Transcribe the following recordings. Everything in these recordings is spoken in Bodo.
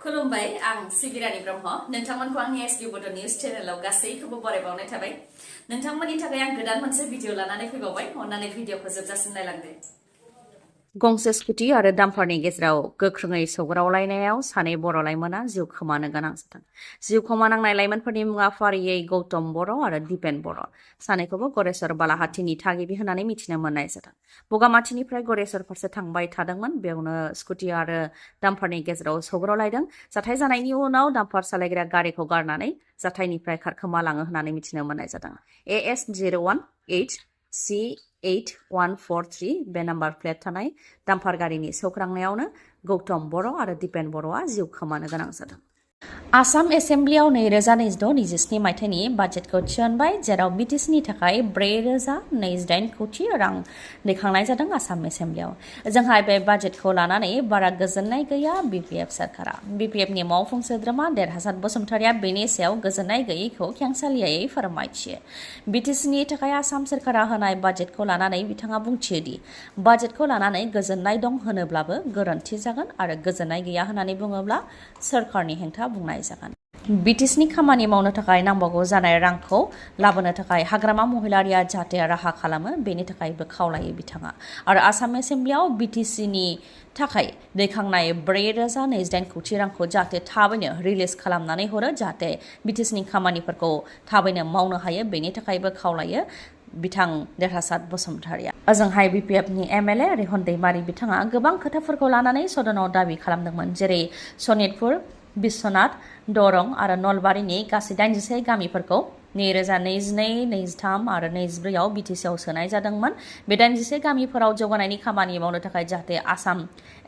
खुलुमबाय आं सिबिरानि ब्रह्म नोंथांमोनखौ आंनि एसबि बड' निउज चेनेलाव गासैखौबो बरायबावनाय थाबाय नोंथांमोननि थाखाय आं गोदान मोनसे भिडिअ लानानै फैबावबाय अन्नानै भिडिअखौ जोबजासिम नायलांदो गंसे स्कुटि आरो डाम्पारनि गेजेराव गोख्रोङै सौग्रावलायनायाव सानै बर' लाइमोना जिउ खोमानो गोनां जादों। जिउ खोमानांनाय लाइमोनफोरनि मुङा फारियै गौतम बर' आरो दिपेन बर'। सानैखौबो गरेस्वर बालाहाटीनि थागिबि होननानै मिथिनो मोननाय जादों। बगामाथिनिफ्राय गरेस्वर फारसे थांबाय थादोंमोन। बेयावनो स्कुटि आरो डाम्पारनि गेजेराव सौग्रावलायदों। जाथाय जानायनि उनाव डाम्पार सालायग्रा गारिखौ गारनानै जाथायनिफ्राय खारखोमालाङो होननानै मिथिनो मोननाय जादों। AS018C8143 बे नाम्बार प्लेट थानाय डाम्पार गारिनि सौग्रावनायावनो गौतम बर' आरो दिपेन बर'आ जिउ खोमानो गोनां जादों। आसाम एसेम्ब्लियाव 2026-27 मायथाइनि बाजेटखौ थिसनबाय, जेराव BTCनि थाखाय 4,028 कोटि रां दैखांनाय जादों आसाम एसेम्ब्लियाव। जोंहा बे बाजेटखौ लानानै बारा गोजोननाय गैया BPF सरकारा। BPFनि मावफुं सोद्रोमा देरहासात बसुमतारिया बेनि सायाव गोजोननाय गैयैखौ खेंसालियायै फोरमायथियो। BTCनि थाखाय आसाम सरकारा होनाय बाजेटखौ लानानै बिथाङा बुंथियो दि बाजेटखौ लानानै गोजोननाय दं होनोब्लाबो गोरोन्थि जागोन आरो गोजोननाय गैया होननानै बुङोब्ला सरकारनि हेंथा बुंनाय जागोन। BTCनि खामानि मावनो थाखाय नांबावगौ जानाय रांखौ लाबोनो थाखाय हाग्रामा महिलारिया जाहाथे राहा खालामो बेनि थाखायबो खावलायो बिथाङा। आरो आसाम एसेम्ब्लियाव BTCनि थाखाय दैखांनाय 4,028 कोटि रांखौ जाहाथे थाबैनो रिलिज खालामनानै हरो, जाहाथे BTCनि खामानिफोरखौ थाबैनो मावनो हायो बेनि थाखायबो खावलायो बिथां देरहासात बसुमतारिया। ओजोंहाय BPFनि MLA रेहन दैमारि बिथाङा गोबां खोथाफोरखौ लानानै सदनाव दाबि खालामदोंमोन, जेरै सनितपुर, बिश्वनाथ, दरं आरो नलबारिनि गासै 86 गामिफोरखौ 2022, 23 आरो 24 आव BTCआव सोनाय जादोंमोन। बे 86 गामिफोराव जौगानायनि खामानि मावनो थाखाय जाहाथे आसाम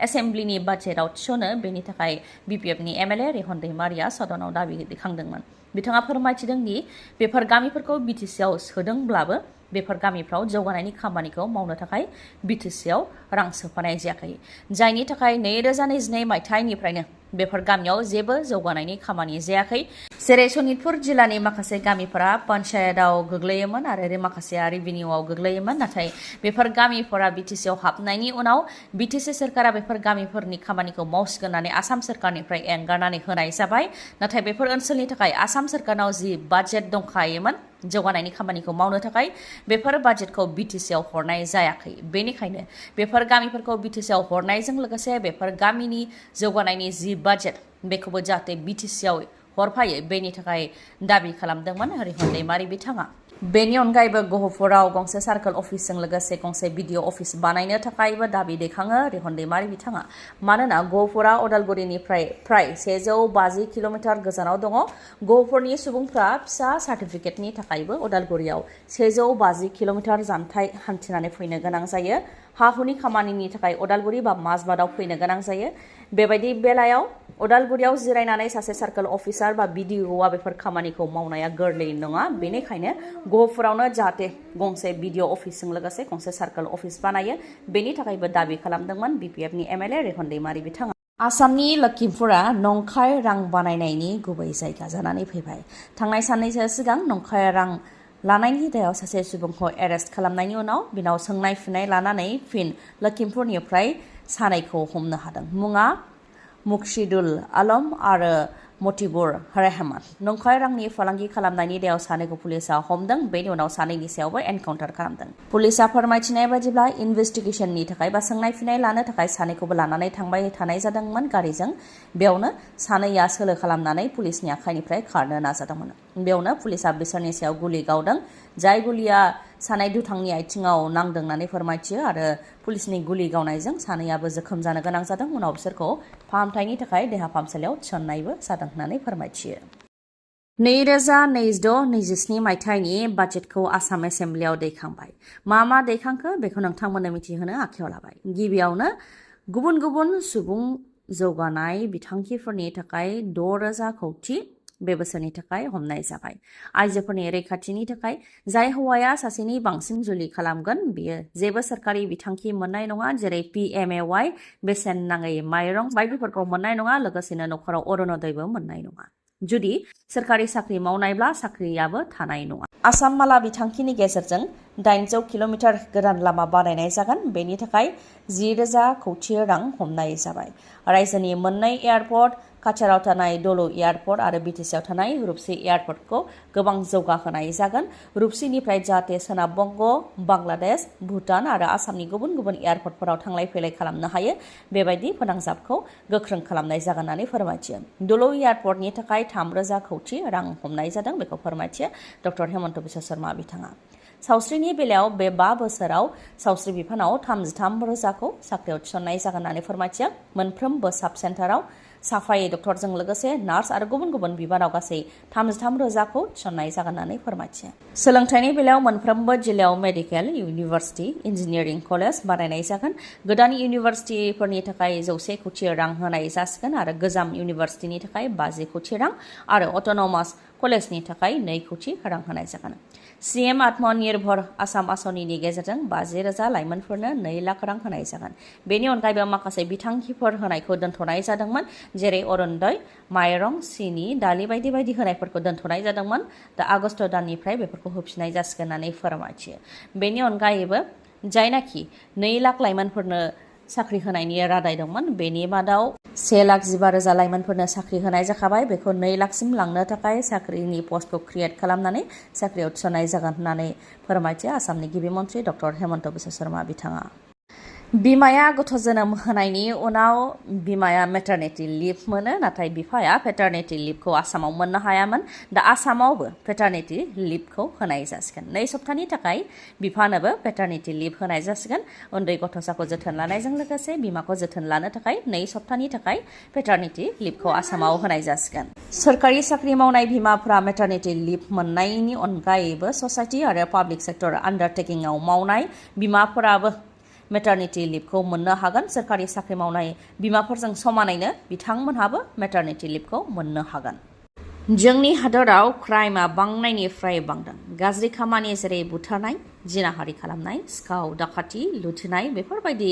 एसेम्ब्लिनि बाजेटआव थिसनो बेनि थाखाय BPFनि MLA रेहन दैमारिया सदनाव दाबि दैखांदोंमोन। बिथाङा फोरमायथिदों दि बेफोर गामिफोरखौ BTCआव सोदोंब्लाबो बेफोर गामिफ्राव जौगानायनि खामानिखौ मावनो थाखाय BTCआव रां सोफानाय जायाखै, जायनि थाखाय 2022 मायथाइनिफ्रायनो बेफोर गामियाव जेबो जौगानायनि खामानि जायाखै। जेरै सनितपुर जिल्लानि माखासे गामिफोरा पन्चायतआव गोग्लैयोमोन आरो माखासेया रेभिनिउआव गोग्लैयोमोन, नाथाय बेफोर गामिफोरा BTCआव हाबनायनि उनाव BTC सरकारा बेफोर गामिफोरनि खामानिखौ मावसिगोन होननानै आसाम सरकारनिफ्राय एंगारनानै होनाय जाबाय। नाथाय बेफोर ओनसोलनि थाखाय आसाम सरकारनाव जि बाजेट दंखायोमोन जौगानायनि खामानिखौ मावनो थाखाय, बेफोर बाजेटखौ BTCआव हरनाय जायाखै। बेनिखायनो बेफोर गामिफोरखौ BTCआव हरनायजों लोगोसे बेफोर गामिनि जौगानायनि जि बाजेट बेखौबो जाहाथे BTCआव हरफायो बेनि थाखाय दाबि खालामदोंमोन रेहन दैमारि बिथाङा। बेनि अनगायैबो गहपुराव गंसे सार्कोल अफिसजों लोगोसे गंसे BDO अफिस बानायनो थाखायबो दाबि दैखाङो रेहन दैमारि बिथाङा। मानोना गहपुरा उदालगुरिनिफ्राय प्राय 150 किल'मिटार गोजानाव दङ। गहपुरनि सुबुंफ्रा फिसा सार्टिफिकेटनि थाखायबो उदालगुरियाव 150 किल'मिटार जानथाय हान्थिनानै फैनो गोनां जायो। हा-हुनि खामानिनि थाखाय उदालगुरि बा माजबादाव फैनो गोनां जायो। बेबायदि बेलायाव उदालगुरियाव जिरायनानै सासे सार्कोल अफिसार बा BDOआ बेफोर खामानिखौ मावनाया गोरलै नङा। बेनिखायनो गहपुरावनो जाहाथे गंसे BDO अफिसजों लोगोसे गंसे सार्कोल अफिस बानायो बेनि थाखायबो दाबि खालामदोंमोन BPFनि MLA रेहन दैमारि बिथाङा। आसामनि लखिमपुरा नंखाय रां बानायनायनि गुबै जायगा जानानै फैबाय। थांनाय साननैसो सिगां नंखाय रां लानायनि दायाव सासे सुबुंखौ एरेस्ट खालामनायनि उनाव बिनाव सोंनाय फिन्नाय लानानै फिन लखिमपुरनिफ्राय सानैखौ हमनो हादों। मुङा मुक्सिदुल आलम आरो मतिबुर रहमान। नंखाय रांनि फालांगि खालामनायनि दायाव सानैखौ पुलिसा हमदों। बेनि उनाव सानैनि सायावबो एनकाउन्टार खालामदों। पुलिसा फोरमायथिनाय बायदिब्ला इनभेस्टिगेशननि थाखाय बा सोंनाय फिन्नाय लानो थाखाय सानैखौबो लानानै थांबाय थानाय जादोंमोन गारिजों। बेयावनो सानैया सोलो खालामनानै पुलिसनि आखाइनिफ्राय खारनो नाजादोंमोन। बेयावनो पुलिसा बिसोरनि सायाव गुलि गावदों, जाय गुलिया सानै दुथांनि आथिङाव नांदों होननानै फोरमायथियो आरो पुलिसनि गुलि गावनायजों सानैयाबो जोखोम जानो गोनां जादों। उनाव बिसोरखौ फाहामथायनि थाखाय देहा फाहामसालियाव थिसननायबो जादों होननानै फोरमायथियो। 2026-27 मायथाइनि बाजेटखौ आसाम एसेम्ब्लियाव दैखांबाय। मा दैखांखो बेखौ नोंथांमोननो मिथिहोनो आखायाव लाबाय। गिबियावनो गुबुन गुबुन सुबुं जौगानाय बिथांखिफोरनि थाखाय 6,000 कोटि बे बोसोरनि थाखाय हमनाय जाबाय। आइजोफोरनि रैखाथिनि थाखाय जाय हौवाया सासेनि बांसिन जुलि खालामगोन बियो जेबो सरकारि बिथांखि मोननाय नङा, जेरै PMAY बेसेन नाङै माइरं बायदिफोरखौ मोननाय नङा, लोगोसेनो न'खराव अरुणोदयबो मोननाय नङा। जुदि सोरखारि साख्रि मावनायब्ला साख्रियाबो थानाय नङा। आसाम माला बिथांखिनि गेजेरजों 800 किल'मिटार गोदान लामा बानायनाय जागोन। बेनि थाखाय 10,000 कौटि रां हमनाय जाबाय। रायजोनि मोननै एयारपर्ट काछाराव थानाय दलो एयारपर्ट आरो बिटिसिआव थानाय रुपसी एयारपर्टखौ गोबां जौगाहोनाय जागोन। रुपसीनिफ्राय जाहाथे सोनाब बंग, बांलादेश, भुटान आरो आसामनि गुबुन गुबुन एयारपर्टफोराव थांलाय फैलाय खालामनो हायो बेबायदि फोनांजाबखौ गोख्रों खालामनाय जागोन होननानै फोरमायथियो। दलो एयारपर्टनि थाखाय 3,000 कौटि रां हमनाय जादों बेखौ फोरमायथियो डक्टर हेमन्त बिश्व शर्मा बिथाङा। सावस्रिनि बेलायाव बे 5 बोसोराव सावस्रि बिफानाव 33,000खौ साख्रियाव थिसननाय जागोन होननानै फोरमायथियो। मोनफ्रोमबो साब सेन्टाराव साफायै डक्टरजों लोगोसे नार्स आरो गुबुन गुबुन बिबानाव गासै 33,000खौ थिसननाय जागोन होननानै फोरमायथियो। सोलोंथाइनि बेलायाव मोनफ्रोमबो जिल्लायाव मेडिकेल, इउनिभार्सिटि, इन्जिनियारिं कलेज बानायनाय जागोन। गोदान इउनिभार्सिटिफोरनि थाखाय 100 कौटि रां होनाय जासिगोन आरो गोजाम इउनिभार्सिटिनि थाखाय 50 कौटि रां आरो अट'नमास कलेजनि थाखाय 2 कौटि रां होनाय जागोन। सीएम आत्मनिर्भर आसाम आसनिनि गेजेरजों 50,000 लाइमोनफोरनो 2 लाख रां होनाय जागोन। बेनि अनगायैबो माखासे बिथांखिफोर होनायखौ दोनथ'नाय जादोंमोन, जेरै अरुणोदय, माइरं, सिनि, दालि बायदि बायदि होनायफोरखौ दोनथ'नाय जादोंमोन। दा आगस्ट दाननिफ्राय बेफोरखौ होफिननाय जासिगोन होननानै फोरमायथियो। बेनि अनगायैबो जायनाखि 2 लाख लाइमोनफोरनो साख्रि होनायनि रादाय दंमोन बेनि मादाव 1,15,000 लाइमोनफोरनो साख्रि होनाय जाखाबाय। बेखौ 2 लाखसिम लांनो थाखाय साख्रिनि पस्टखौ क्रियेट खालामनानै साख्रियाव थिसननाय जागोन होननानै फोरमायथियो आसामनि गिबि मन्थ्रि डक्टर हेमन्त बिश्व शर्मा बिथाङा। बिमाया गथ' जोनोम होनायनि उनाव बिमाया मेटारनिटि लिभ मोनो, नाथाय बिफाया पेटारनिटि लिभखौ आसामाव मोननो हायामोन। दा आसामावबो पेटारनिटि लिभखौ होनाय जासिगोन। 2 सप्तानि थाखाय बिफानोबो पेटारनिटि लिभ होनाय जासिगोन। उन्दै गथ'साखौ जोथोन लानायजों लोगोसे बिमाखौ जोथोन लानो थाखाय 2 सप्तानि थाखाय पेटारनिटि लिभखौ आसामाव होनाय जासिगोन। सोरखारि साख्रि मावनाय बिमाफोरा मेटारनिटि लिभ मोननायनि अनगायैबो ससाइटि आरो पाब्लिक सेक्टर आन्डारटेकिंआव मावनाय बिमाफोराबो मेटारनिटि लिभखौ मोननो हागोन। सोरखारि साख्रि मावनाय बिमाफोरजों समानैनो बिथांमोनहाबो मेटारनिटि लिभखौ मोननो हागोन। जोंनि हादराव क्राइमआ बांनायनिफ्राय बांदों। गाज्रि खामानि जेरै बुथारनाय, जिनाहारि खालामनाय, सिखाव दाखाथि, लुथिनाय बेफोरबायदि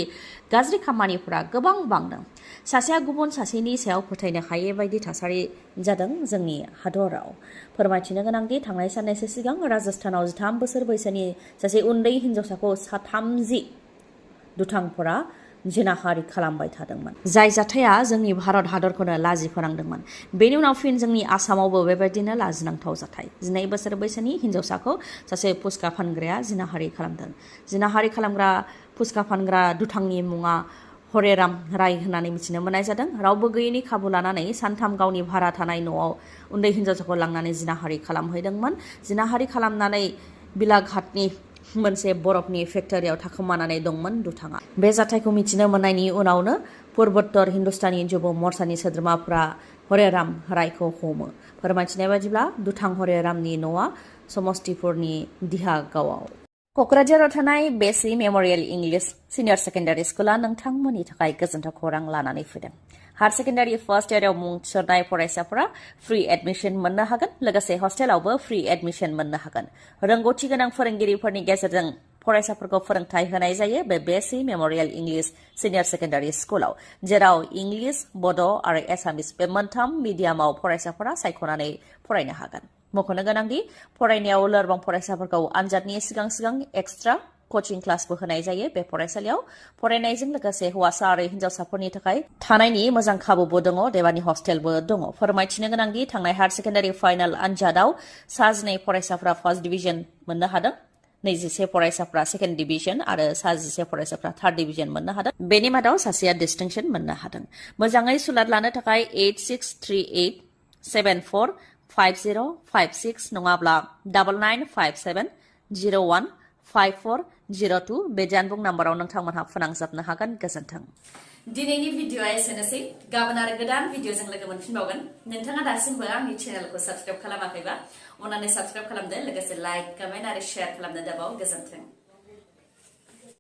गाज्रि खामानिफोरा गोबां बांदों। सासेया गुबुन सासेनि सायाव फोथायनो हायै बायदि थासारि जादों जोंनि हादराव। फोरमायथिनो गोनांदि थांनाय साननैसो सिगां राजस्थानाव 13 बोसोर बैसोनि सासे उन्दै हिनजावसाखौ 30 दुथांफोरा जिनाहारि खालामबाय थादोंमोन। जाय जाथाया जोंनि भारत हादरखौनो लाजि फोनांदोंमोन। बेनि उनाव फिन जोंनि आसामावबो बेबायदिनो लाजिनांथाव जाथाय। 12 बोसोर बैसोनि हिनजावसाखौ सासे फुसका फानग्राया जिनाहारि खालामदों। जिनाहारि खालामग्रा फुसका फानग्रा दुथांनि मुङा हरेराम राय होननानै मिथिनो मोननाय जादों। रावबो गैयैनि खाबु लानानै सानथाम गावनि भारा थानाय न'आव उन्दै हिनजावसाखौ लांनानै जिनाहारि खालामहैदोंमोन। जिनाहारि खालामनानै बिलाघाटनि मोनसे बरफनि फेक्टरियाव थाखोमानानै दंमोन दुथाङा। बे जाथायखौ मिथिनो मोननायनि उनावनो पूर्वोत्तर हिन्दुस्तानी युब मोर्चानि सोद्रोमाफ्रा हरेराम रायखौ हमो। फोरमायथिनाय बायदिब्ला दुथां हरेरामनि न'आ समस्तिपुरनि दिहागावआव। क'क्राझाराव थानाय बेसि मेम'रियेल इंलिश सिनियर सेकेन्डारि स्कुला नोंथांमोननि थाखाय गोजोनथाव खौरां लानानै फैदों। हायार सेकेन्डारि फार्स्ट इयाराव मुं थिसननाय फरायसाफोरा फ्रि एडमिशन मोननो हागोन। लोगोसे हस्टेलावबो फ्रि एडमिशन मोननो हागोन। रोंगौथि गोनां फोरोंगिरिफोरनि गेजेरजों फरायसाफोरखौ फोरोंथाय होनाय जायो बे बेसि मेम'रियेल इंलिश सिनियर सेकेन्डारि स्कुलाव, जेराव इंलिश, बड' आरो एसामिस बे मोनथाम मिडियामाव फरायसाफोरा सायख'नानै फरायनो हागोन। मख'नो गोनांदि फरायनायाव लोरबां फरायसाफोरखौ आनजादनि सिगां सिगां एक्सट्रा कचिं क्लासबो होनाय जायो। बे फरायसालियाव फरायनायजों लोगोसे हौवासा आरो हिन्जावसाफोरनि थाखाय थानायनि मोजां खाबुबो दङ। देवानि हस्टेलबो दङ। फोरमायथिनो गोनांदि थांनाय हायार सेकेन्डारि फाइनाल आनजादाव 12 फरायसाफोरा फार्स्ट डिभिजन मोननो हादों, 21 फरायसाफोरा सेकेन्ड डिभिजन आरो 11 फरायसाफोरा थार्ड डिभिजन मोननो हादों। बेनि मादाव सासेया डिस्टिंक्सन मोननो हादों। मोजाङै सुलाद लानो थाखाय 8638745056 नङाब्ला 9957015402 बे जानबुं नाम्बाराव नोंथांमोनहा फोनांजाबनो हागोन। गोजोन्थों। दिनैनि भिडिअ'आ एसेनोसै। गाबोन आरो गोदान भिडिअ'जों लोगो मोनफिनबावगोन। नोंथाङा दासिमबो आंनि चेनेलखौ साबस्क्राइब खालामाखैबा अन्नानै साबस्क्राइब खालामदो। लोगोसे लाइक, कमेन्ट आरो शेयार खालामनो दाबाव। गोजोन्थों।